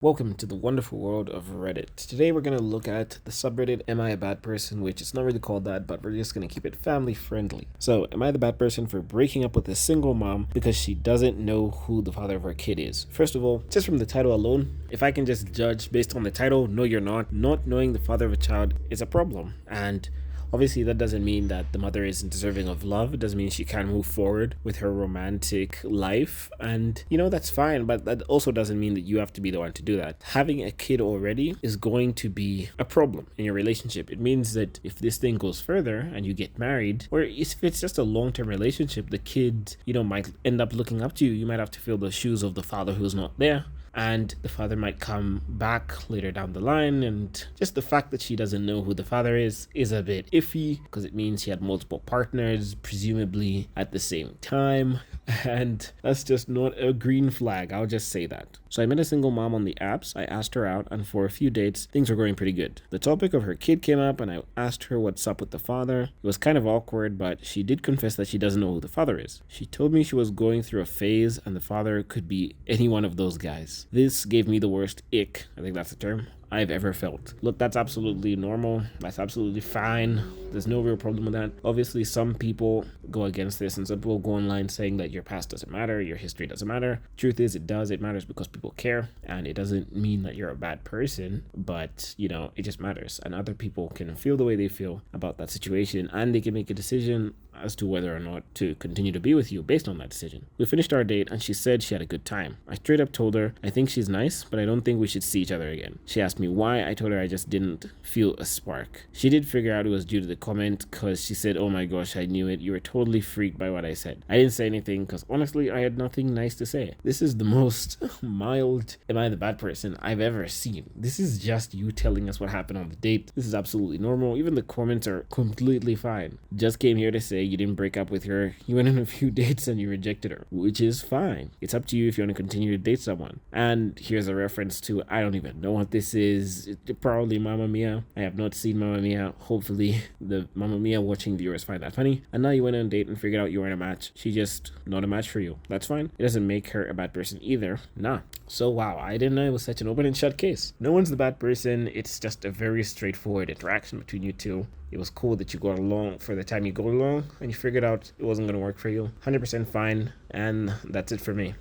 Welcome to the wonderful world of Reddit. Today we're going to look at the subreddit Am I a Bad Person, which is not really called that, but we're just going to keep it family friendly. So, am I the bad person for breaking up with a single mom because she doesn't know who the father of her kid is? First of all, just from the title alone, if I can just judge based on the title, no you're not knowing the father of a child is a problem. And obviously, that doesn't mean that the mother isn't deserving of love. It doesn't mean she can't move forward with her romantic life. And, that's fine, but that also doesn't mean that you have to be the one to do that. Having a kid already is going to be a problem in your relationship. It means that if this thing goes further and you get married, or if it's just a long-term relationship, the kid, might end up looking up to you. You might have to fill the shoes of the father who's not there. And the father might come back later down the line, and just the fact that she doesn't know who the father is a bit iffy, because it means she had multiple partners, presumably at the same time, and that's just not a green flag. I'll just say that. So I met a single mom on the apps. I asked her out, and for a few dates, things were going pretty good. The topic of her kid came up, and I asked her what's up with the father. It was kind of awkward, but she did confess that she doesn't know who the father is. She told me she was going through a phase, and the father could be any one of those guys. This gave me the worst ick, I think that's the term, I've ever felt. Look, that's absolutely normal. That's absolutely fine. There's no real problem with that. Obviously, some people go against this, and some people go online saying that your past doesn't matter, your history doesn't matter. Truth is, it does. It matters because people care, and it doesn't mean that you're a bad person, but, it just matters. And other people can feel the way they feel about that situation, and they can make a decision as to whether or not to continue to be with you based on that decision. We finished our date, and she said she had a good time. I straight up told her, I think she's nice, but I don't think we should see each other again. She asked me why. I told her I just didn't feel a spark. She did figure out it was due to the comment, because she said, oh my gosh, I knew it. You were totally freaked by what I said. I didn't say anything because honestly, I had nothing nice to say. This is the most mild am I the bad person I've ever seen. This is just you telling us what happened on the date. This is absolutely normal. Even the comments are completely fine. Just came here to say you didn't break up with her. You went on a few dates and you rejected her, which is fine. It's up to you if you want to continue to date someone. And here's a reference to, I don't even know what this is. Probably Mamma Mia. I have not seen Mamma Mia. Hopefully the Mamma Mia watching viewers find that funny. And now you went on a date and figured out you weren't a match. She just not a match for you. That's fine. It doesn't make her a bad person either. Nah. So wow, I didn't know it was such an open and shut case. No one's the bad person. It's just a very straightforward interaction between you two. It was cool that you got along for the time you got along, and you figured out it wasn't going to work for you. 100% fine, and that's it for me.